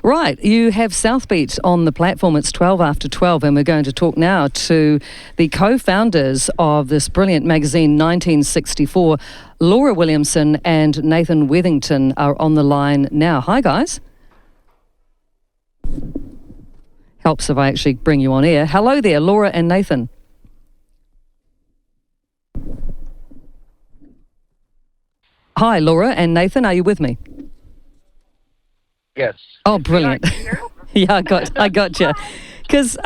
Right, you have South Beat on the platform. It's 12 after 12, and we're going to talk now to the co-founders of this brilliant magazine, 1964. Laura Williamson and Nathan Weathington are on the line now. Hi, guys. Helps if I actually bring you on air. Hello there, Laura and Nathan. Hi, Laura and Nathan, are you with me? Yes. Oh, brilliant. Yeah, I got you. Because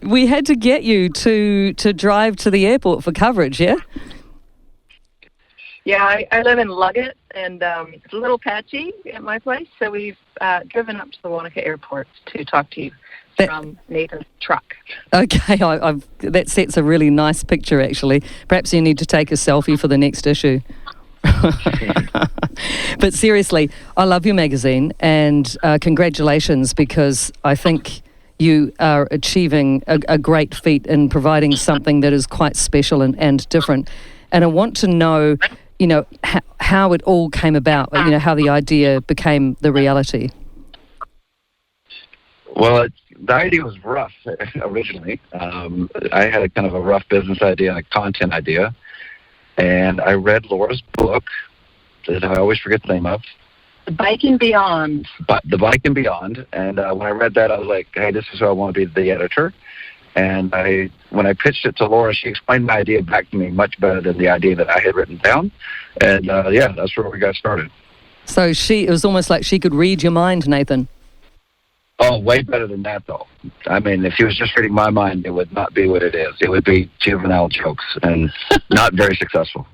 we had to get you to drive to the airport for coverage, yeah? Yeah, I live in Luggett, and it's a little patchy at my place, so we've driven up to the Wanaka Airport to talk to you from Nathan's truck. Okay, that sets a really nice picture, actually. Perhaps you need to take a selfie for the next issue. But seriously, I love your magazine, and congratulations, because I think you are achieving a great feat in providing something that is quite special and different. And I want to know, how it all came about, how the idea became the reality. Well, the idea was rough originally. I had a kind of a rough business idea and a content idea. And I read Laura's book that I always forget the name of. The Bike and Beyond. The Bike and Beyond. And when I read that, I was like, hey, this is who I want to be the editor. And when I pitched it to Laura, she explained my idea back to me much better than the idea that I had written down. And that's where we got started. So it was almost like she could read your mind, Nathan. Oh, way better than that, though. I mean, if she was just reading my mind, it would not be what it is. It would be juvenile jokes and not very successful.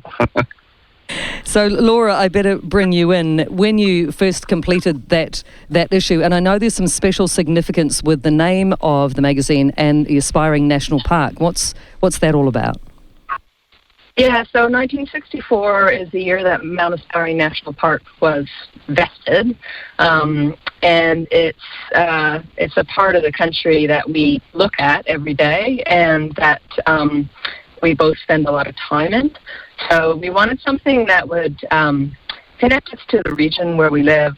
So, Laura, I better bring you in. When you first completed that issue, and I know there's some special significance with the name of the magazine and the Aspiring National Park. What's that all about? Yeah, so 1964 is the year that Mount Aspiring National Park was vested, and it's a part of the country that we look at every day, and that we both spend a lot of time in. So we wanted something that would connect us to the region where we live,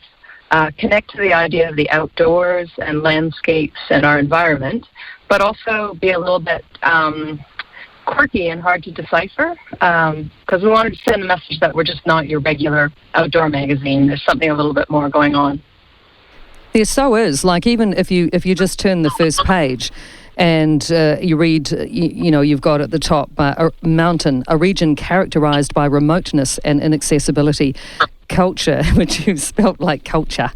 connect to the idea of the outdoors and landscapes and our environment, but also be a little bit quirky and hard to decipher, because we wanted to send a message that we're just not your regular outdoor magazine. There's something a little bit more going on. There so is. Like, even if you just turn the first page and you read, you've got at the top a mountain, a region characterised by remoteness and inaccessibility, culture, which you've spelt like culture,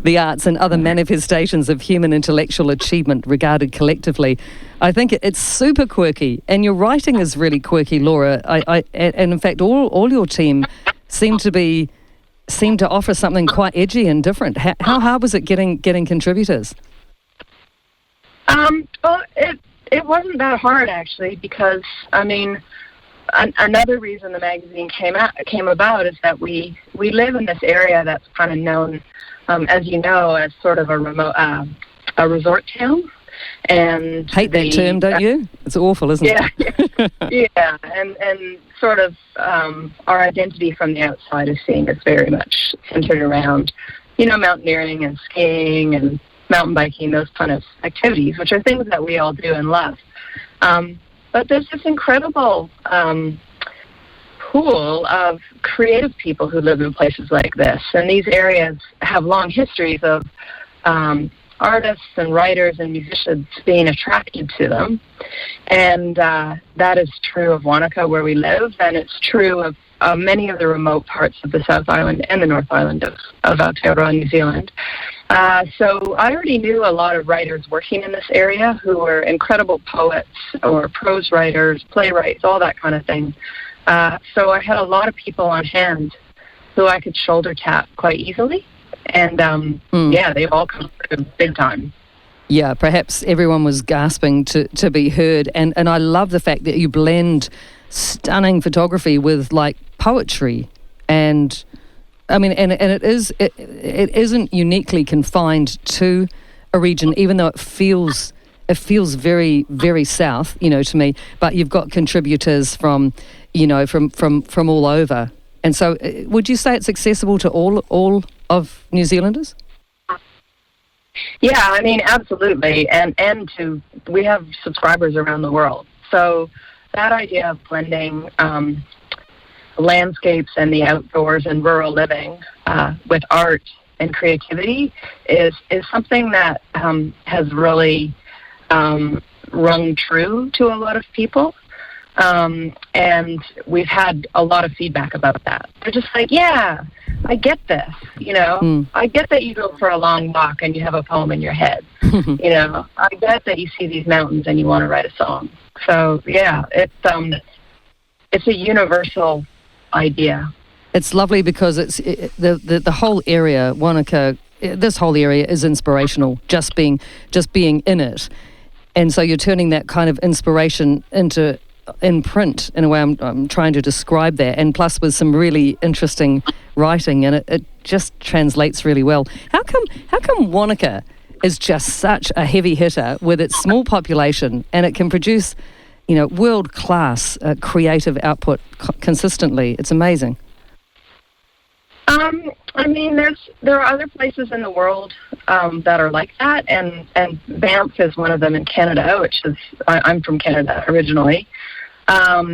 the arts and other manifestations of human intellectual achievement regarded collectively. I think it's super quirky, and your writing is really quirky, Laura. And in fact, all your team seem to offer something quite edgy and different. How hard was it getting contributors? Well, it wasn't that hard, actually, because another reason the magazine came about is that we live in this area that's kind of known, as you know, as sort of a remote a resort town. And hate that term, don't you? It's awful, isn't it? Yeah, and sort of our identity from the outside is seen as very much centered around, mountaineering and skiing and mountain biking, those kind of activities, which are things that we all do and love. But there's this incredible pool of creative people who live in places like this, and these areas have long histories of artists and writers and musicians being attracted to them. And that is true of Wanaka, where we live, and it's true of many of the remote parts of the South Island and the North Island of Aotearoa, New Zealand. So I already knew a lot of writers working in this area who were incredible poets or prose writers, playwrights, all that kind of thing. So I had a lot of people on hand who I could shoulder tap quite easily. And they've all come through big time. Yeah, perhaps everyone was gasping to be heard. And I love the fact that you blend stunning photography with like poetry, and it isn't uniquely confined to a region, even though it feels very, very south, to me. But you've got contributors from all over. And so, would you say it's accessible to all of New Zealanders? Yeah, I mean, absolutely. And we have subscribers around the world. So that idea of blending landscapes and the outdoors and rural living with art and creativity is something that has really rung true to a lot of people. And we've had a lot of feedback about that. They're just like, yeah, I get this, I get that you go for a long walk and you have a poem in your head. I get that you see these mountains and you want to write a song. So yeah, it's a universal idea. It's lovely because the whole area, Wanaka, this whole area is inspirational, just being in it. And so you're turning that kind of inspiration in print, in a way. I'm trying to describe that, and plus with some really interesting writing, and it just translates really well. How come Wanaka is just such a heavy hitter with its small population, and it can produce, world class creative output consistently? It's amazing. I mean, there are other places in the world that are like that, and Banff is one of them in Canada, which is, I'm from Canada originally,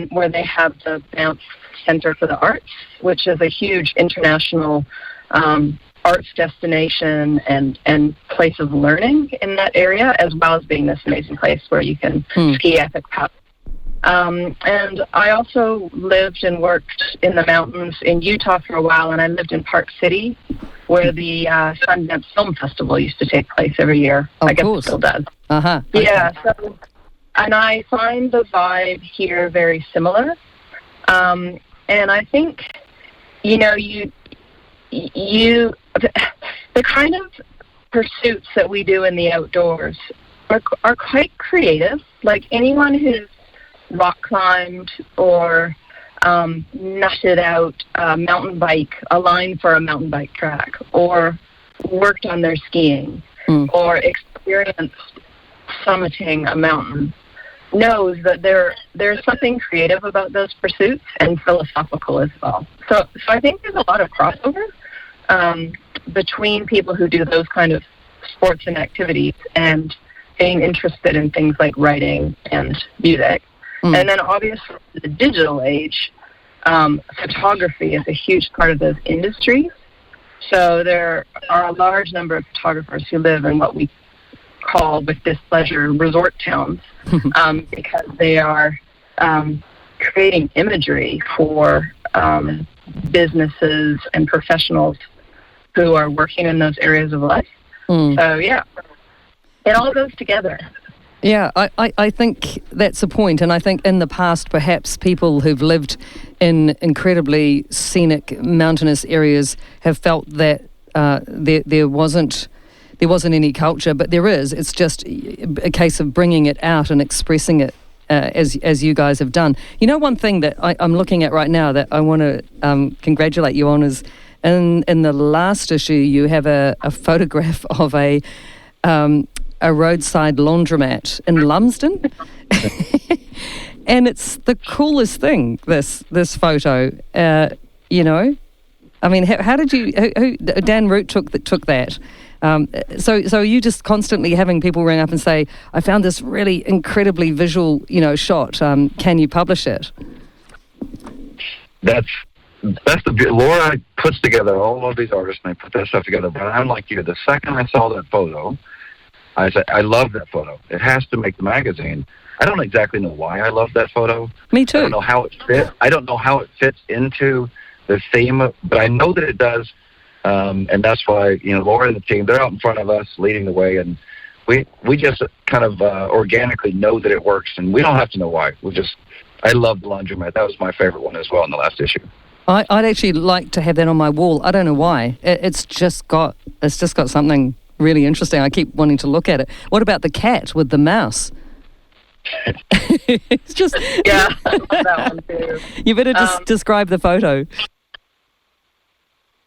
where they have the Banff Centre for the Arts, which is a huge international arts destination and place of learning in that area, as well as being this amazing place where you can ski epic paddle. And I also lived and worked in the mountains in Utah for a while, and I lived in Park City, where the Sundance Film Festival used to take place every year. Of I guess course. it still does. Uh-huh. Yeah, so, and I find the vibe here very similar. And I think, the kind of pursuits that we do in the outdoors are quite creative. Like anyone who's rock climbed or nutted out a mountain bike, a line for a mountain bike track, or worked on their skiing, or experienced summiting a mountain, knows that there's something creative about those pursuits and philosophical as well. So I think there's a lot of crossover between people who do those kind of sports and activities and being interested in things like writing and music. And then obviously the digital age, photography is a huge part of those industries. So there are a large number of photographers who live in what we call, with displeasure, resort towns, because they are creating imagery for businesses and professionals who are working in those areas of life. So yeah, it all goes together. Yeah, I think that's a point, and I think in the past perhaps people who've lived in incredibly scenic mountainous areas have felt that there wasn't any culture, but there is. It's just a case of bringing it out and expressing it as you guys have done. One thing that I'm looking at right now that I want to congratulate you on is in the last issue you have a photograph of a roadside laundromat in Lumsden. And it's the coolest thing, this photo. I mean, how did you? Who Dan Root took that? So are you just constantly having people ring up and say, "I found this really incredibly visual, shot. Can you publish it?" That's the Laura puts together all of these artists, and they put that stuff together. But I'm like you. The second I saw that photo, I said, I love that photo. It has to make the magazine. I don't exactly know why I love that photo. Me too. I don't know how it fits. I don't know how it fits into the theme, but I know that it does. And that's why, Laura and the team, they're out in front of us leading the way. And we just kind of organically know that it works. And we don't have to know why. I love the laundromat. That was my favorite one as well in the last issue. I'd actually like to have that on my wall. I don't know why. It's just got something really interesting. I keep wanting to look at it. What about the cat with the mouse? It's just yeah, I love that one too. You better just describe the photo.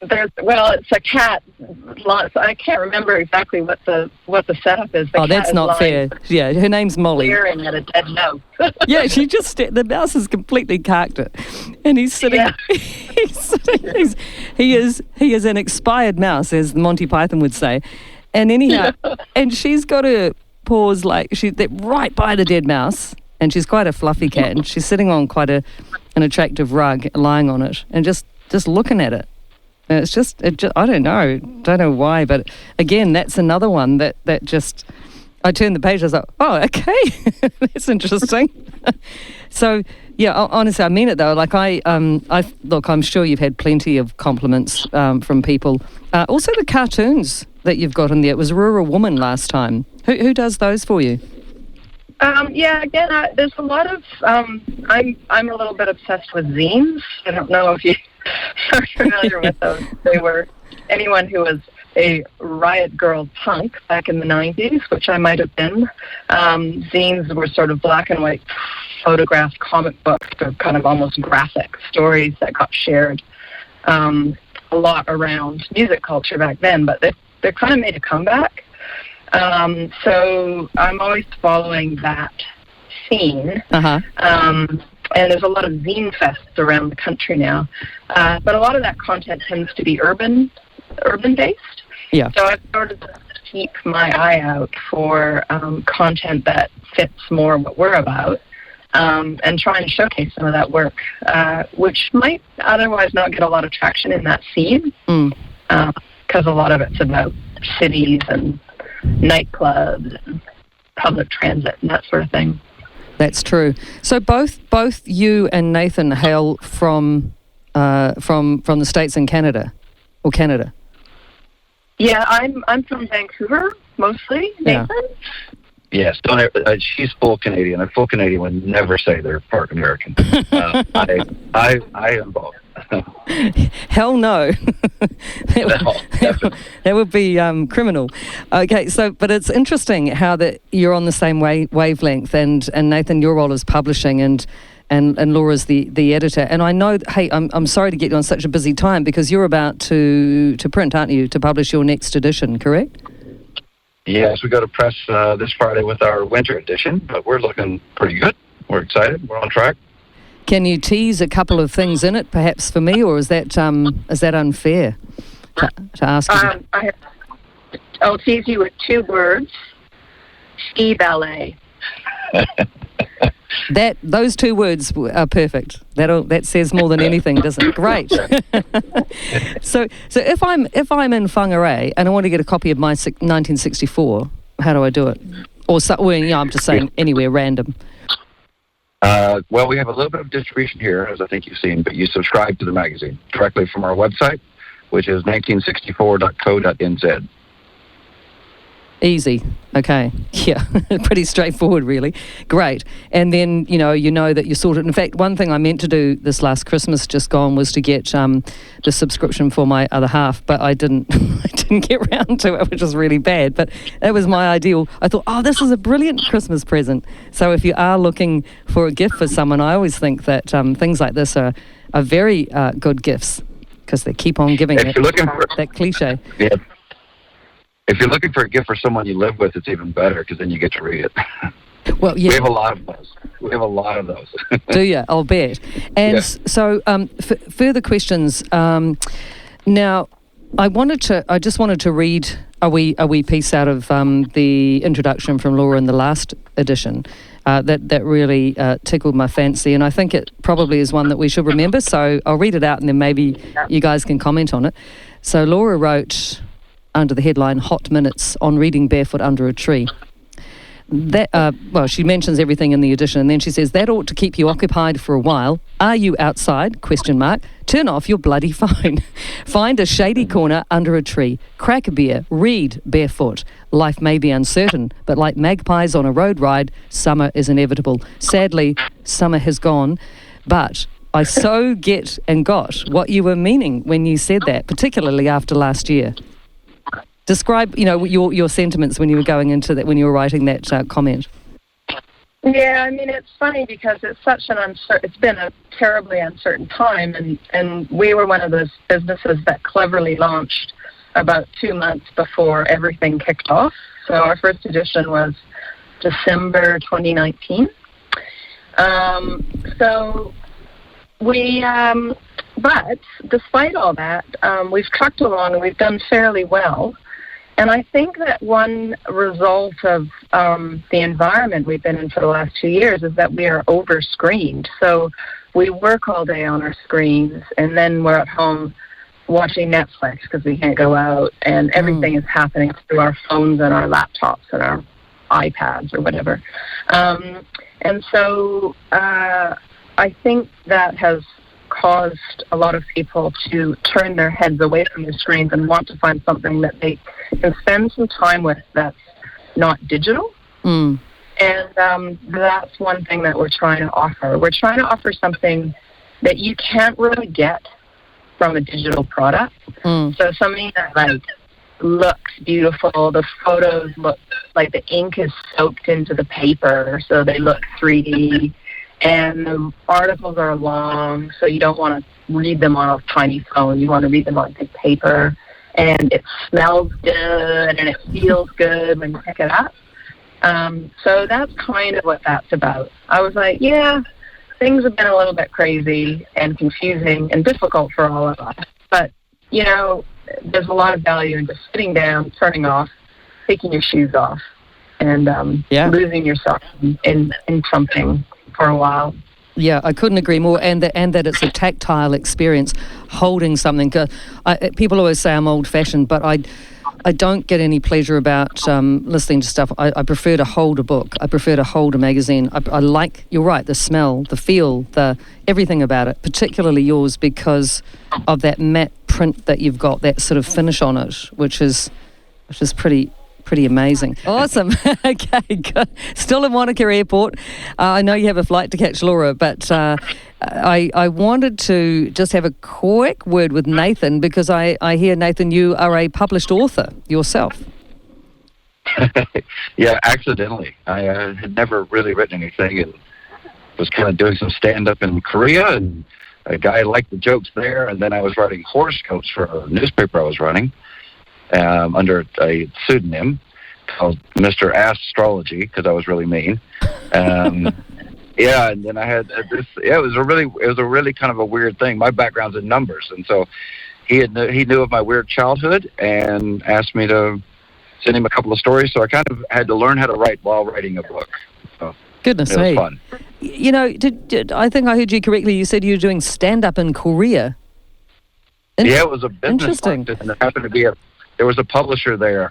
It's a cat. I can't remember exactly what the setup is. The that's not fair. Yeah, her name's Molly. Staring at a dead mouse. Yeah, she just the mouse has completely carked it, and he's sitting. Yeah. He is an expired mouse, as Monty Python would say. And anyhow, and she's got her paws right by the dead mouse, and she's quite a fluffy cat, and she's sitting on quite an attractive rug, lying on it, and just looking at it. And it's just I don't know why, but again, that's another one that just, I turned the page, I was like, oh, okay, that's interesting. So, yeah, honestly, I mean it though. Like look, I'm sure you've had plenty of compliments from people. Also, the cartoons that you've got in there. It was Rural Woman last time. Who does those for you? Yeah, again, there's a lot of. I'm a little bit obsessed with zines. I don't know if you are familiar with those. They were anyone who was a riot girl punk back in the 90s, which I might have been. Zines were sort of black and white photographed comic books, or kind of almost graphic stories that got shared a lot around music culture back then, but they're kind of made a comeback. So I'm always following that scene. Uh-huh. And there's a lot of zine fests around the country now. But a lot of that content tends to be urban-based. Yeah. So I've started to keep my eye out for content that fits more what we're about, and try and showcase some of that work, which might otherwise not get a lot of traction in that scene, because a lot of it's about cities and nightclubs and public transit and that sort of thing. That's true. So both you and Nathan hail from the States and Canada, or Canada. Yeah, I'm from Vancouver mostly. Nathan. Yes, don't ever, she's full Canadian. A full Canadian would never say they're part American. I am both. Hell no. That would be criminal. Okay, so but it's interesting how that you're on the same wavelength, and Nathan, your role is publishing, and Laura's the editor. And I know, hey, I'm sorry to get you on such a busy time, because you're about to print, aren't you, to publish your next edition, correct? Yes, we go to press this Friday with our winter edition, but we're looking pretty good. We're excited. We're on track. Can you tease a couple of things in it, perhaps for me, or is that unfair to ask you? I'll tease you with 2 words: ski ballet. Those 2 words are perfect. That says more than anything, doesn't it? Great. So if I'm in Whangarei and I want to get a copy of my 1964, how do I do it? I'm just saying anywhere random. Well, we have a little bit of distribution here, as I think you've seen, but you subscribe to the magazine directly from our website, which is 1964.co.nz. Easy. Okay. Yeah. Pretty straightforward, really. Great. And then, you know that you're sorted. In fact, one thing I meant to do this last Christmas just gone was to get the subscription for my other half, but I didn't get round to it, which is really bad. But that was my ideal. I thought, this is a brilliant Christmas present. So if you are looking for a gift for someone, I always think that things like this are very good gifts, because they keep on giving it. That cliche. Yeah. If you're looking for a gift for someone you live with, it's even better, because then you get to read it. Well, yeah. We have a lot of those. Do you? I'll bet. And so, further questions. Now, I just wanted to read a wee piece out of the introduction from Laura in the last edition. That really tickled my fancy, and I think it probably is one that we should remember. So I'll read it out, and then maybe you guys can comment on it. So Laura wrote, under the headline, "Hot Minutes on Reading Barefoot Under a Tree." She mentions everything in the edition, and then she says, that ought to keep you occupied for a while. Are you outside? ? Turn off your bloody phone. Find a shady corner under a tree. Crack a beer. Read barefoot. Life may be uncertain, but like magpies on a road ride, summer is inevitable. Sadly, summer has gone, but I so get and got what you were meaning when you said that, particularly after last year. Describe, your sentiments when you were going into that, when you were writing that comment. Yeah, I mean, it's funny because it's such it's been a terribly uncertain time, and we were one of those businesses that cleverly launched about 2 months before everything kicked off. So our first edition was December 2019. But despite all that, we've trucked along and we've done fairly well. And I think that one result of the environment we've been in for the last 2 years is that we are over-screened. So we work all day on our screens, and then we're at home watching Netflix because we can't go out, and everything is happening through our phones and our laptops and our iPads or whatever. And so I think that has caused a lot of people to turn their heads away from the screens and want to find something that they can spend some time with that's not digital. And that's one thing that we're trying to offer. We're trying to offer something that you can't really get from a digital product. So something that like looks beautiful. The photos look like the ink is soaked into the paper, so they look 3D. And the articles are long, so you don't want to read them on a tiny phone. You want to read them on big paper. And it smells good, and it feels good when you pick it up. So that's kind of what that's about. I was like, yeah, things have been a little bit crazy and confusing and difficult for all of us. But, you know, there's a lot of value in just sitting down, turning off, taking your shoes off, and losing yourself in something for a while. Yeah, I couldn't agree more, and that it's a tactile experience, holding something. People always say I'm old-fashioned, but I don't get any pleasure about listening to stuff. I prefer to hold a book. I prefer to hold a magazine. I like, you're right, the smell, the feel, the everything about it, particularly yours, because of that matte print that you've got, that sort of finish on it, which is pretty amazing. Awesome. Okay, good. Still in Wanaka Airport. I know you have a flight to catch, Laura, but I wanted to just have a quick word with Nathan, because I hear, Nathan, you are a published author yourself. Yeah, accidentally. I had never really written anything and was kind of doing some stand-up in Korea, and a guy liked the jokes there, and then I was writing horoscopes for a newspaper I was running. Under a pseudonym called Mr. Astrology, because I was really mean. Yeah, and then I had this. Yeah, it was a really kind of a weird thing. My background's in numbers, and so he knew of my weird childhood and asked me to send him a couple of stories. So I kind of had to learn how to write while writing a book. So goodness me, it was fun. You know, did I think I heard you correctly? You said you were doing stand-up in Korea. Yeah, it was a business. Interesting. And it happened to be there was a publisher there,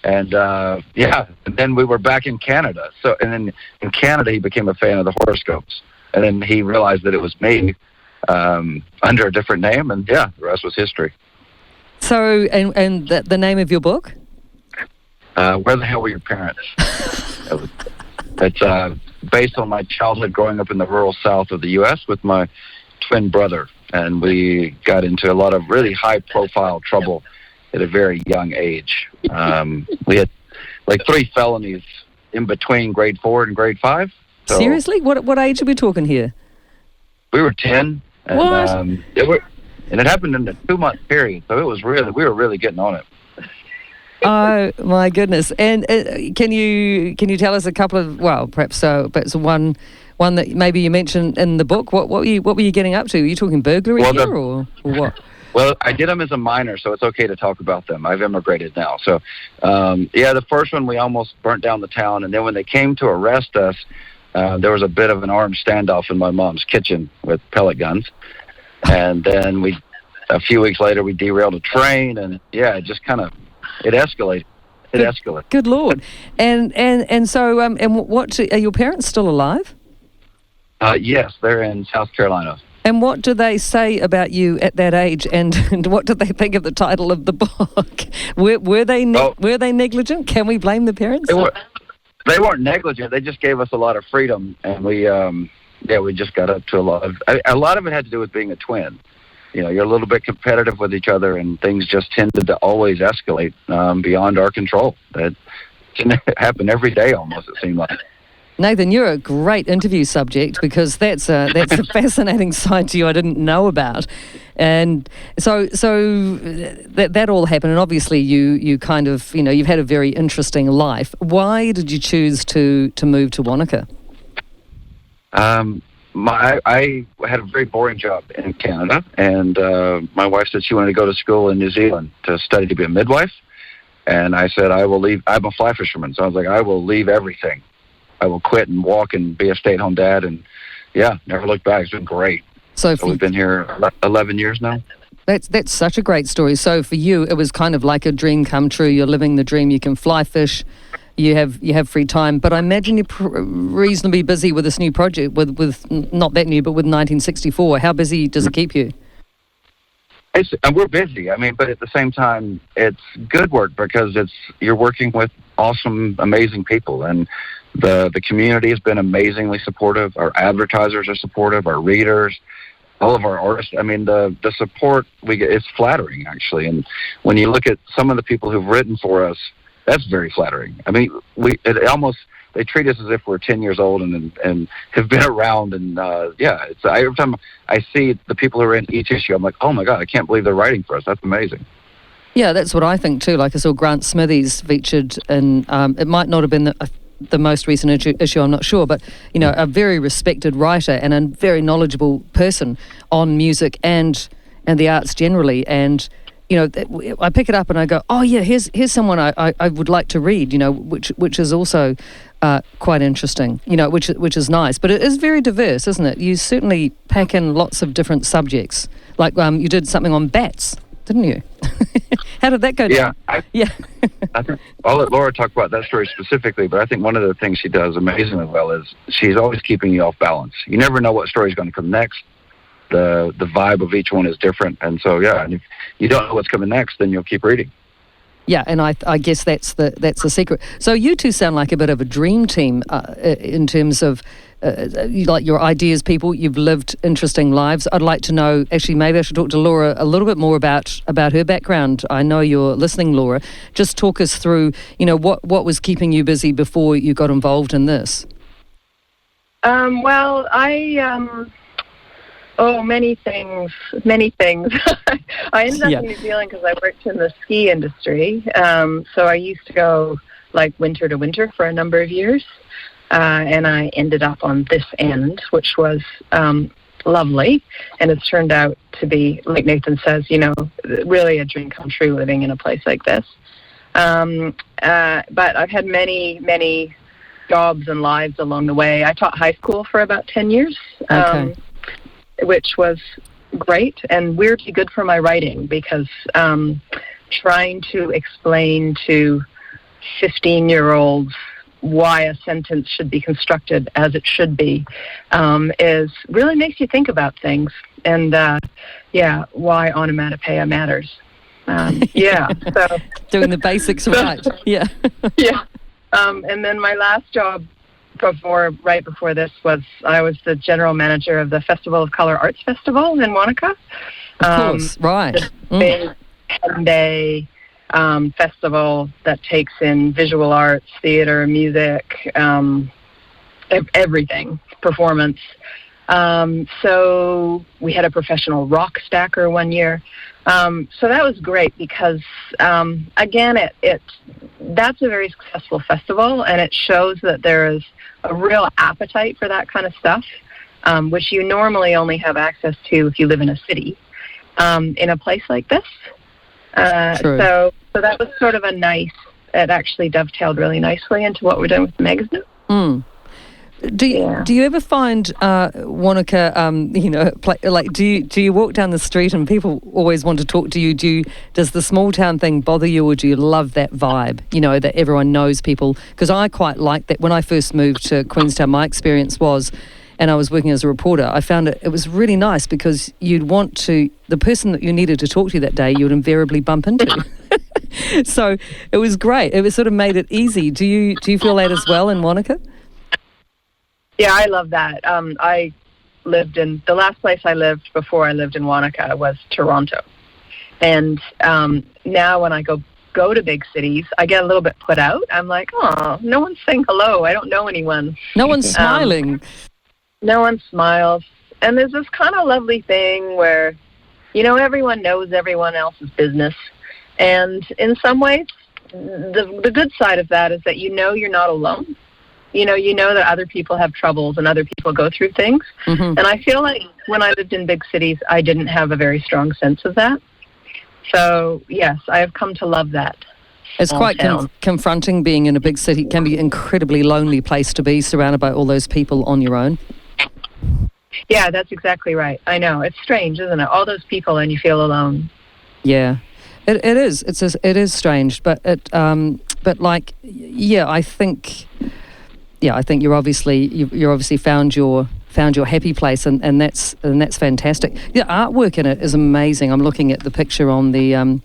and and then we were back in Canada. So, and then in Canada, he became a fan of the horoscopes, and then he realized that it was me under a different name, and the rest was history. So, and the name of your book? Where the Hell Were Your Parents? It's based on my childhood growing up in the rural south of the U.S. with my twin brother, and we got into a lot of really high-profile trouble at a very young age. We had like 3 felonies in between grade 4 and grade 5. So seriously? What age are we talking here? We were 10. And, what? And it happened in a 2-month period, so we were really getting on it. Oh my goodness! And can you tell us a couple of, well, perhaps one that maybe you mentioned in the book? What were you getting up to? Are you talking burglary here or what? Well, I did them as a minor, so it's okay to talk about them. I've immigrated now. So, the first one, we almost burnt down the town. And then when they came to arrest us, there was a bit of an armed standoff in my mom's kitchen with pellet guns. And then a few weeks later, we derailed a train. And, it just kind of, it escalated. Escalated. Good Lord. And so, what, are your parents still alive? Yes, they're in South Carolina. And what do they say about you at that age, and what do they think of the title of the book? Were they negligent? Can we blame the parents? They weren't negligent. They just gave us a lot of freedom, and we just got up to a lot of it had to do with being a twin. You know, you're a little bit competitive with each other, and things just tended to always escalate beyond our control. That happened every day almost, it seemed like. Nathan, you're a great interview subject, because that's a fascinating side to you I didn't know about. And so that all happened, and obviously you kind of, you've had a very interesting life. Why did you choose to move to Wanaka? I had a very boring job in Canada, and my wife said she wanted to go to school in New Zealand to study to be a midwife. And I said, I will leave. I'm a fly fisherman. So I was like, I will leave everything. I will quit and walk and be a stay-at-home dad. And yeah, never looked back. It's been great. So we've been here 11 years now. That's such a great story. So for you, it was kind of like a dream come true. You're living the dream. You can fly fish. You have free time. But I imagine you're reasonably busy with this new project, with not that new, but with 1964. How busy does it keep you? We're busy. I mean, but at the same time, it's good work because you're working with awesome, amazing people, and the community has been amazingly supportive. Our advertisers are supportive. Our readers, all of our artists. I mean, the support we get is flattering, actually. And when you look at some of the people who've written for us, that's very flattering. I mean, they treat us as if we're 10 years old and have been around. And every time I see the people who are in each issue, I'm like, oh my God, I can't believe they're writing for us. That's amazing. Yeah, that's what I think too. Like I saw Grant Smithies featured, and it might not have been the most recent issue, I'm not sure, but a very respected writer and a very knowledgeable person on music and the arts generally. And I pick it up and I go, oh yeah, here's someone I would like to read, which is also quite interesting, which is nice. But it is very diverse, isn't it? You certainly pack in lots of different subjects. Like you did something on bats, didn't you? How did that go down? I think I'll let Laura talk about that story specifically, but I think one of the things she does amazingly well is she's always keeping you off balance. You never know what story is going to come next. The vibe of each one is different, and so and if you don't know what's coming next, then you'll keep reading. Yeah, and I guess that's the secret. So you two sound like a bit of a dream team in terms of like your ideas, people. You've lived interesting lives. I'd like to know. Actually, maybe I should talk to Laura a little bit more about her background. I know you're listening, Laura. Just talk us through. What was keeping you busy before you got involved in this. Well, many things. I ended up in New Zealand because I worked in the ski industry. So I used to go like winter to winter for a number of years. And I ended up on this end, which was lovely. And it's turned out to be, like Nathan says, really a dream come true living in a place like this. But I've had many, many jobs and lives along the way. I taught high school for about 10 years. Okay. Which was great and weirdly good for my writing because trying to explain to 15-year-olds why a sentence should be constructed as it should be is really makes you think about things and why onomatopoeia matters. So doing the basics right. Yeah. And then my last job right before this I was the general manager of the Festival of Color Arts Festival in Wanaka. Of course, right. Big 10-day festival that takes in visual arts, theater, music, everything, performance. So we had a professional rock stacker one year. So that was great because, again, that's a very successful festival, and it shows that there is a real appetite for that kind of stuff, which you normally only have access to if you live in a city, in a place like this. So that was sort of it actually dovetailed really nicely into what we're doing with the magazine. Mm. Do you ever find Wanaka? Do you walk down the street and people always want to talk to you? Does the small town thing bother you, or do you love that vibe? That everyone knows people. Because I quite like that. When I first moved to Queenstown, my experience was, and I was working as a reporter, I found it was really nice because the person that you needed to talk to that day, you would invariably bump into. So it was great. It was sort of made it easy. Do you feel that as well in Wanaka? Yeah, I love that. I lived in the last place I lived before I lived in Wanaka was Toronto, and now when I go to big cities, I get a little bit put out. I'm like, oh, no one's saying hello. I don't know anyone. No one's smiling. No one smiles, and there's this kind of lovely thing where, everyone knows everyone else's business, and in some ways, the good side of that is that you're not alone. You know that other people have troubles and other people go through things. Mm-hmm. And I feel like when I lived in big cities, I didn't have a very strong sense of that. So, yes, I have come to love that It's small quite town. confronting being in a big city. It can be an incredibly lonely place to be, surrounded by all those people on your own. Yeah, that's exactly right. I know. It's strange, isn't it? All those people and you feel alone. Yeah, it is. It is strange, but but like, I think you're obviously found your happy place, and that's fantastic. The artwork in it is amazing. I'm looking at the picture on the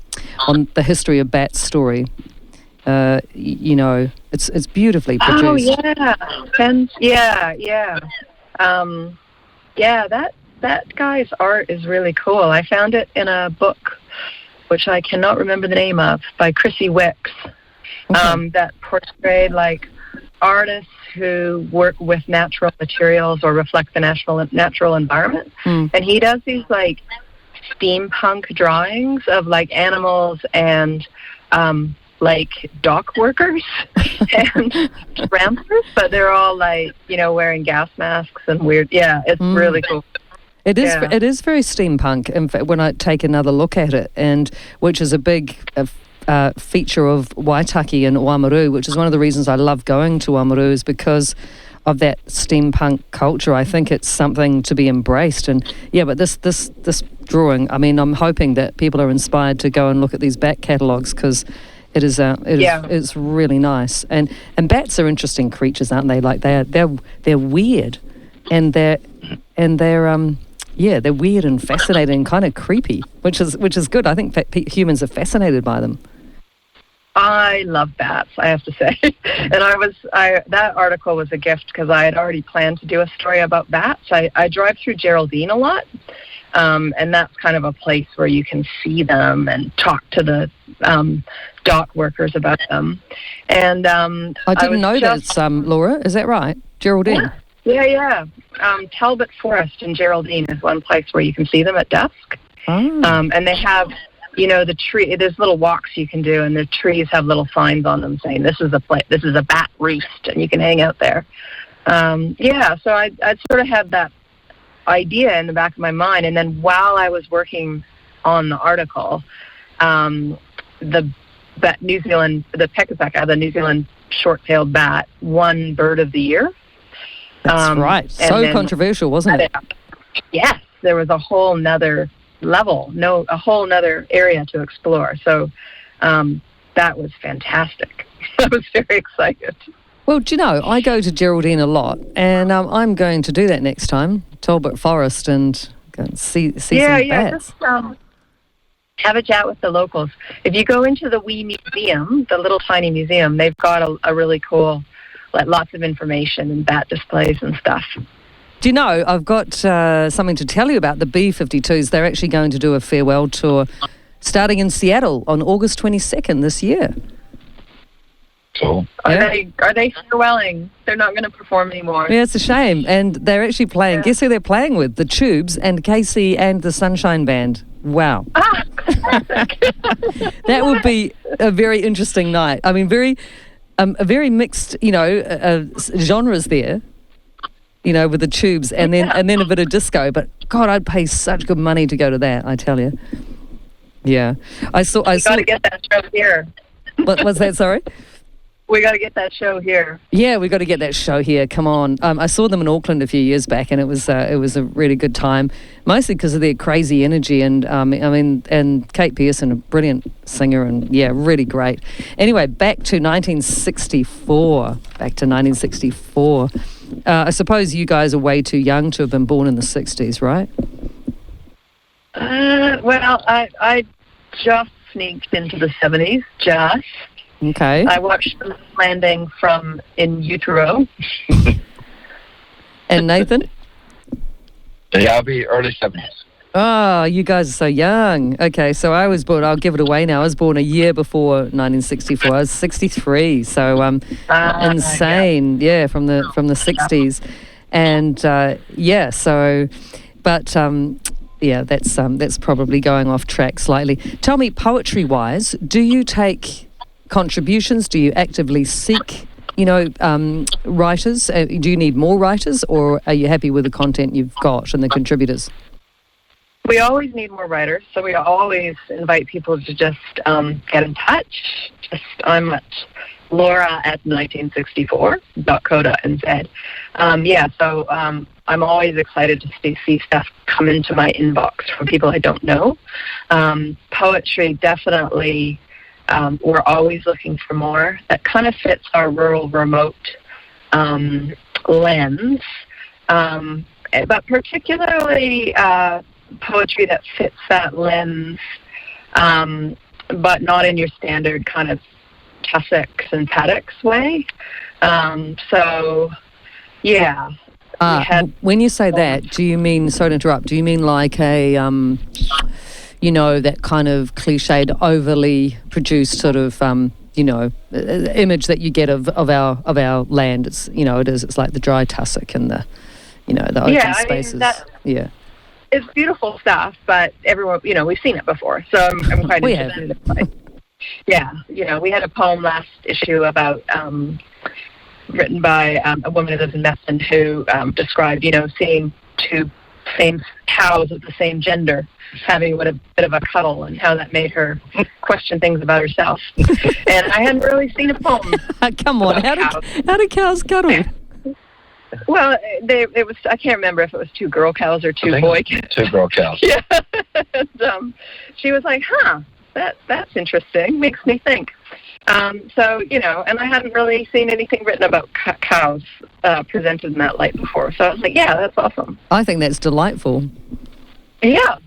history of Bat's story. It's beautifully produced. Oh yeah, that guy's art is really cool. I found it in a book, which I cannot remember the name of, by Chrissy Wicks, that portrayed like artists who work with natural materials or reflect the natural environment. And he does these like steampunk drawings of like animals and like dock workers and trampers, but they're all like, wearing gas masks and weird. Yeah, it's really cool. It is. Yeah. It is very steampunk. In fact, when I take another look at it, and which is a big feature of Waitaki and Oamaru, which is one of the reasons I love going to Oamaru, is because of that steampunk culture. I think it's something to be embraced. And but this drawing, I mean, I'm hoping that people are inspired to go and look at these bat catalogues, because it's really nice. And bats are interesting creatures, aren't they? Like they're weird, and they're weird and fascinating and kind of creepy, which is good. I think humans are fascinated by them. I love bats, I have to say. And that article was a gift because I had already planned to do a story about bats. I drive through Geraldine a lot, and that's kind of a place where you can see them and talk to the dock workers about them. And I didn't know that's Laura. Is that right, Geraldine? Yeah. Talbot Forest in Geraldine is one place where you can see them at dusk. And they have, the tree. There's little walks you can do, and the trees have little signs on them saying this is a bat roost, and you can hang out there. So I sort of had that idea in the back of my mind, and then while I was working on the article, the New Zealand, the Pekapeka, the New Zealand short-tailed bat, won Bird of the Year. That's right. So controversial, wasn't it? Yes, there was a whole nother level, a whole nother area to explore. So that was fantastic. I was very excited. Well, do you know, I go to Geraldine a lot, and I'm going to do that next time, Talbot Forest, and go and see some bats. Just have a chat with the locals. If you go into the wee museum, the little tiny museum, they've got a really cool, lots of information and bat displays and stuff. Do you know, I've got something to tell you about the B-52s. They're actually going to do a farewell tour starting in Seattle on August 22nd this year. Cool. Are they farewelling? They're not going to perform anymore. Yeah, it's a shame. And they're actually playing. Guess who they're playing with? The Tubes and Casey and the Sunshine Band. Wow. That would be a very interesting night. I mean, a very mixed, genres there. With the Tubes and then a bit of disco. But God, I'd pay such good money to go to that, I tell you. Yeah, I saw. We got to get that show here. What's that? Sorry. We got to get that show here. Yeah, we got to get that show here. Come on. I saw them in Auckland a few years back, and it was a really good time, mostly because of their crazy energy and and Kate Pearson, a brilliant singer, and really great. Anyway, back to 1964. I suppose you guys are way too young to have been born in the 60s, right? Well, I just sneaked into the 70s, just. Okay. I watched the landing from in utero. And Nathan? Yeah, I'll be early 70s. Oh, you guys are so young. Okay, so I was born, I'll give it away now. I was born a year before 1964. I was 63, so insane. Yeah, from the 60s. And that's probably going off track slightly. Tell me, poetry-wise, do you take contributions? Do you actively seek, writers? Do you need more writers, or are you happy with the content you've got and the contributors? We always need more writers, so we always invite people to just get in touch. I'm at Laura at 1964.co.nz. So I'm always excited to see stuff come into my inbox from people I don't know. Poetry, definitely, we're always looking for more. That kind of fits our rural, remote lens, but particularly poetry that fits that lens, but not in your standard kind of tussock synthetics way. When you say that, do you mean, sorry to interrupt, do you mean like a, that kind of cliched, overly produced sort of, image that you get of our land? It's, it's like the dry tussock and the, the open spaces. It's beautiful stuff, but everyone, we've seen it before, so I'm quite interested. We had a poem last issue about, written by a woman who lives in Methven who described, seeing two same cows of the same gender having a bit of a cuddle and how that made her question things about herself. And I hadn't really seen a poem. Come on, how do cows cuddle? Yeah. Well, it was, I can't remember if it was two girl cows or two boy cows. Two girl cows. Yeah. And, she was like, that's interesting. Makes me think. And I hadn't really seen anything written about cows presented in that light before. So I was like, yeah, that's awesome. I think that's delightful. Yeah.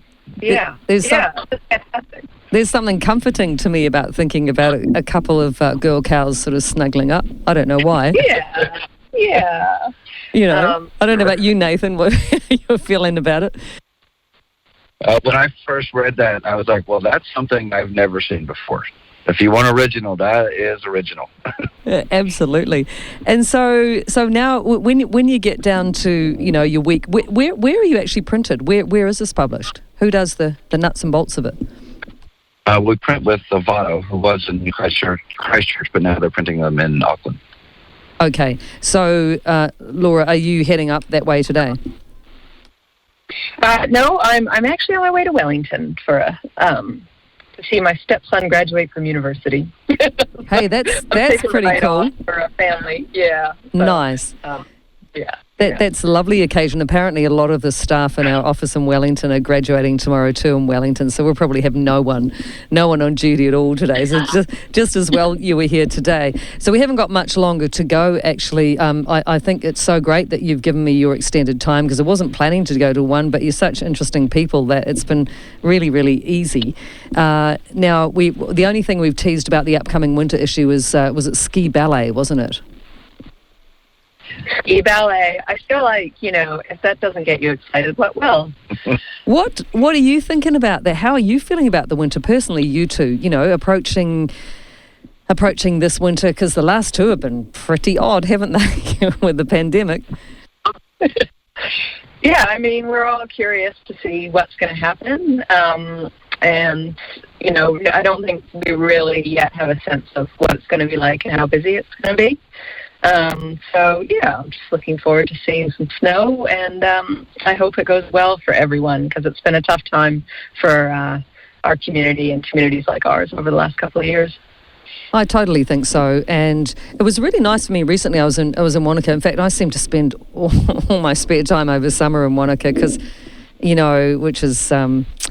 That's fantastic. There's something comforting to me about thinking about a couple of girl cows sort of snuggling up. I don't know why. Yeah. I don't know about you, Nathan, what you're feeling about it. When I first read that, I was like, well, that's something I've never seen before. If you want original, that is original. Yeah, absolutely. And so now when you get down to, your week, where are you actually printed? Where is this published? Who does the nuts and bolts of it? We print with Avato, who was in Christchurch, but now they're printing them in Auckland. Okay. So, Laura, are you heading up that way today? No, I'm actually on my way to Wellington for to see my stepson graduate from university. Hey, that's pretty cool. For a family, yeah. So, nice. Yeah. That's a lovely occasion. Apparently, a lot of the staff in our office in Wellington are graduating tomorrow too in Wellington, so we'll probably have no one on duty at all today. So just as well you were here today. So we haven't got much longer to go, actually. I think it's so great that you've given me your extended time, because I wasn't planning to go to one, but you're such interesting people that it's been really, really easy. Now, the only thing we've teased about the upcoming winter issue was it ski ballet, wasn't it? Ski ballet. I feel like, if that doesn't get you excited, what will? What are you thinking about that? How are you feeling about the winter personally, you two, approaching this winter? Because the last two have been pretty odd, haven't they, with the pandemic? Yeah, I mean, we're all curious to see what's going to happen. And, I don't think we really yet have a sense of what it's going to be like and how busy it's going to be. I'm just looking forward to seeing some snow, and I hope it goes well for everyone, because it's been a tough time for our community and communities like ours over the last couple of years. I totally think so, and it was really nice for me recently. I was in Wanaka. In fact, I seem to spend all my spare time over summer in Wanaka, because which is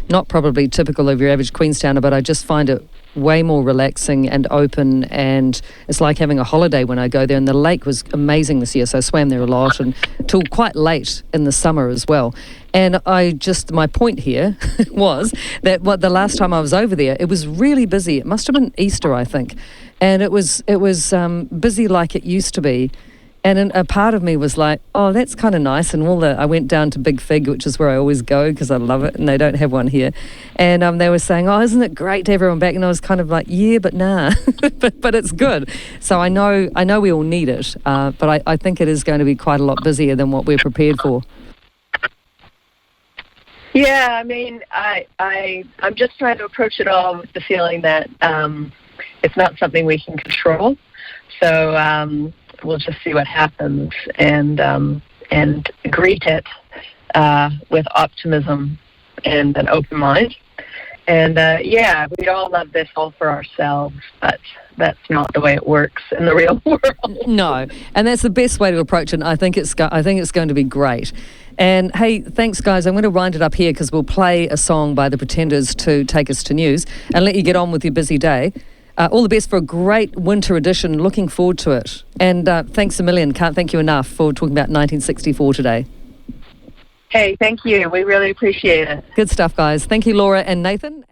not probably typical of your average Queenstowner, but I just find it way more relaxing and open, and it's like having a holiday when I go there. And the lake was amazing this year, so I swam there a lot and till quite late in the summer as well. And my point here was that the last time I was over there, it was really busy. It must have been Easter, I think, and it was busy like it used to be. And a part of me was like, oh, that's kind of nice. And I went down to Big Fig, which is where I always go because I love it, and they don't have one here. And they were saying, oh, isn't it great to have everyone back? And I was kind of like, yeah, but nah. but it's good. So I know we all need it, but I think it is going to be quite a lot busier than what we're prepared for. Yeah, I mean, I'm just trying to approach it all with the feeling that it's not something we can control. So we'll just see what happens and greet it with optimism and an open mind. And we all love this all for ourselves, but that's not the way it works in the real world. No, and that's the best way to approach it. And I think it's going to be great. And hey, thanks guys. I'm going to wind it up here because we'll play a song by the Pretenders to take us to news and let you get on with your busy day. All the best for a great winter edition. Looking forward to it. And thanks a million. Can't thank you enough for talking about 1964 today. Hey, thank you. We really appreciate it. Good stuff, guys. Thank you, Laura and Nathan.